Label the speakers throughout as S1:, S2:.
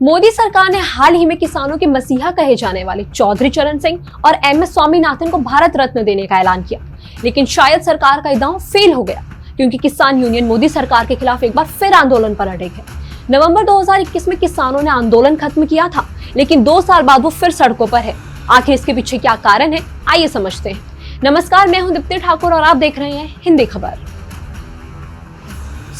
S1: मोदी सरकार ने हाल ही में किसानों के मसीहा कहे जाने वाले चौधरी चरण सिंह और एमएस स्वामीनाथन को भारत रत्न देने का ऐलान किया, लेकिन शायद सरकार का दांव फेल हो गया क्योंकि किसान यूनियन मोदी सरकार के खिलाफ एक बार फिर आंदोलन पर अड़े है। नवंबर 2021 में किसानों ने आंदोलन खत्म किया था, लेकिन 2 साल बाद वो फिर सड़कों पर है। आखिर इसके पीछे क्या कारण है, आइए समझते हैं। नमस्कार, मैं हूं दीप्ति ठाकुर और आप देख रहे हैं हिंदी खबर।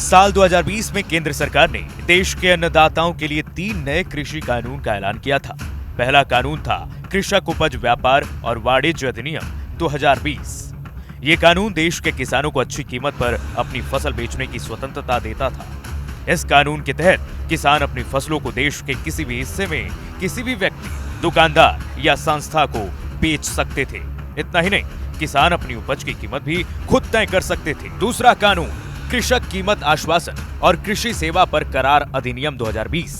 S2: साल 2020 में केंद्र सरकार ने देश के अन्नदाताओं के लिए 3 नए कृषि कानून का ऐलान किया था। पहला कानून था कृषक उपज व्यापार और वाणिज्य अधिनियम 2020। ये कानून देश के किसानों को अच्छी कीमत पर अपनी फसल बेचने की स्वतंत्रता देता था। इस कानून के तहत किसान अपनी फसलों को देश के किसी भी हिस्से में किसी भी व्यक्ति, दुकानदार या संस्था को बेच सकते थे। इतना ही नहीं, किसान अपनी उपज की कीमत भी खुद तय कर सकते थे। दूसरा कानून कृषक कीमत आश्वासन और कृषि सेवा पर करार अधिनियम 2020।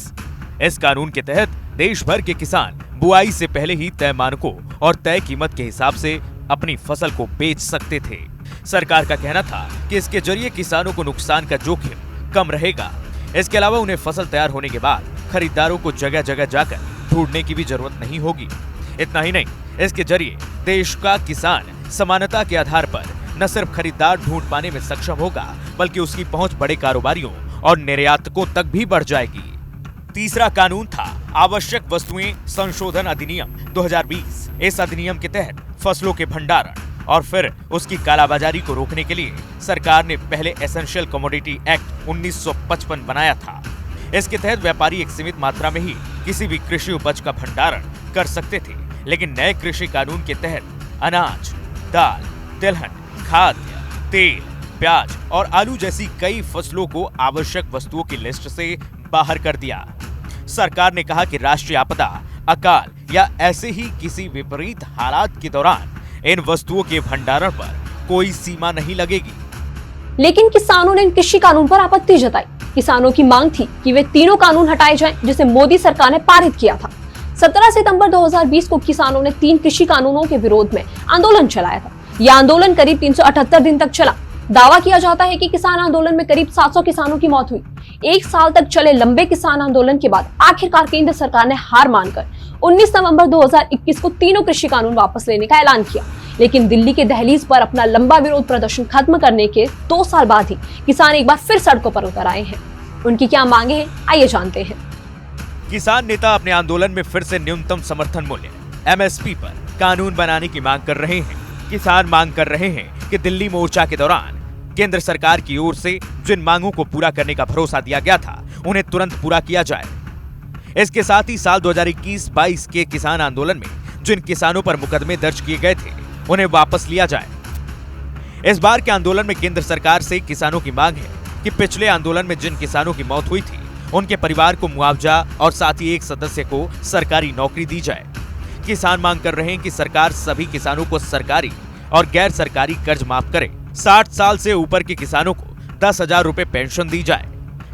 S2: इस कानून के तहत देश भर के किसान बुआई से पहले ही तय मानकों और तय कीमत के हिसाब से अपनी फसल को बेच सकते थे। सरकार का कहना था कि इसके जरिए किसानों को नुकसान का जोखिम कम रहेगा। इसके अलावा उन्हें फसल तैयार होने के बाद खरीदारों को जगह जगह जाकर ढूंढने की भी जरूरत नहीं होगी। इतना ही नहीं, इसके जरिए देश का किसान समानता के आधार पर न सिर्फ खरीदार ढूंढ पाने में सक्षम होगा, बल्कि उसकी पहुंच बड़े कारोबारियों और निर्यातकों तक भी बढ़ जाएगी। तीसरा कानून था आवश्यक वस्तुएं संशोधन अधिनियम 2020। इस अधिनियम के तहत फसलों के भंडारण और फिर उसकी कालाबाजारी को रोकने के लिए सरकार ने पहले एसेंशियल कमोडिटी एक्ट 1955 बनाया था। इसके तहत व्यापारी एक सीमित मात्रा में ही किसी भी कृषि उपज का भंडारण कर सकते थे, लेकिन नए कृषि कानून के तहत अनाज, दाल, तिलहन, खाद्य, तेल, प्याज और आलू जैसी कई फसलों को आवश्यक वस्तुओं की लिस्ट से बाहर कर दिया। सरकार ने कहा कि राष्ट्रीय आपदा, अकाल या ऐसे ही किसी विपरीत हालात के दौरान इन वस्तुओं के भंडारण पर कोई सीमा नहीं लगेगी।
S1: लेकिन किसानों ने इन कृषि कानून पर आपत्ति जताई। किसानों की मांग थी कि वे तीनों कानून हटाए जाएं, जिसे मोदी सरकार ने पारित किया था। 17 सितंबर 2020 को किसानों ने 3 कृषि कानूनों के विरोध में आंदोलन चलाया था। यह आंदोलन करीब 378 दिन तक चला। दावा किया जाता है कि किसान आंदोलन में करीब 700 किसानों की मौत हुई। 1 साल तक चले लंबे किसान आंदोलन के बाद आखिरकार केंद्र सरकार ने हार मानकर 19 नवंबर 2021 को तीनों कृषि कानून वापस लेने का ऐलान किया। लेकिन दिल्ली के दहलीज पर अपना लंबा विरोध प्रदर्शन खत्म करने के 2 साल बाद ही किसान एक बार फिर सड़कों पर उतर आए हैं। उनकी क्या मांगे हैं, आइए जानते हैं।
S2: किसान नेता अपने आंदोलन में फिर से न्यूनतम समर्थन मूल्य MSP पर कानून बनाने की मांग कर रहे हैं। किसान मांग कर रहे हैं कि दिल्ली मोर्चा के दौरान केंद्र सरकार की ओर से जिन मांगों को पूरा करने का भरोसा दिया गया था, उन्हें तुरंत पूरा किया जाए। इसके साथ ही साल 2021-22 के किसान आंदोलन में जिन किसानों पर मुकदमे दर्ज किए गए थे, उन्हें वापस लिया जाए। इस बार के आंदोलन में केंद्र सरकार से किसानों की मांग है कि पिछले आंदोलन में जिन किसानों की मौत हुई थी, उनके परिवार को मुआवजा और साथ ही एक सदस्य को सरकारी नौकरी दी जाए। किसान मांग कर रहे हैं कि सरकार सभी किसानों को सरकारी और गैर सरकारी कर्ज माफ करे। 60 साल से ऊपर के किसानों को 10,000 रुपए पेंशन दी जाए।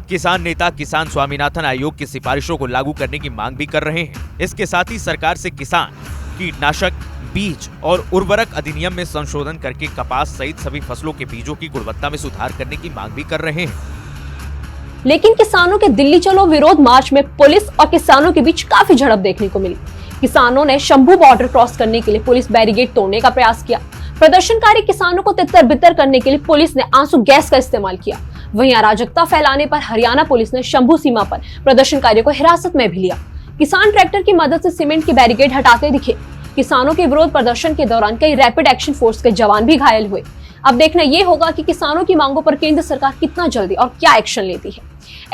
S2: किसान नेता किसान स्वामीनाथन आयोग की सिफारिशों को लागू करने की मांग भी कर रहे हैं। इसके साथ ही सरकार से किसान कीटनाशक, बीज और उर्वरक अधिनियम में संशोधन करके कपास सहित सभी फसलों के बीजों की गुणवत्ता में सुधार करने की मांग भी कर रहे हैं।
S1: लेकिन किसानों के दिल्ली चलो विरोध मार्च में पुलिस और किसानों के बीच काफी झड़प देखने को मिली। किसानों ने शंभू बॉर्डर क्रॉस करने के लिए पुलिस बैरिकेड तोड़ने का प्रयास किया। प्रदर्शनकारी किसानों को तितर-बितर करने के लिए पुलिस ने आंसू गैस का इस्तेमाल किया। वहीं अराजकता फैलाने पर हरियाणा पुलिस ने शंभू सीमा पर प्रदर्शनकारियों को हिरासत में भी लिया। किसान ट्रैक्टर की मदद से सीमेंट के बैरिकेड हटाते दिखे। किसानों के विरोध प्रदर्शन के दौरान कई रैपिड एक्शन फोर्स के जवान भी घायल हुए। अब देखना यह होगा कि किसानों की मांगों पर केंद्र सरकार कितना जल्दी और क्या एक्शन लेती है।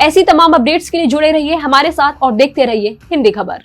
S1: ऐसी तमाम अपडेट्स के लिए जुड़े रहिए हमारे साथ और देखते रहिए हिंदी खबर।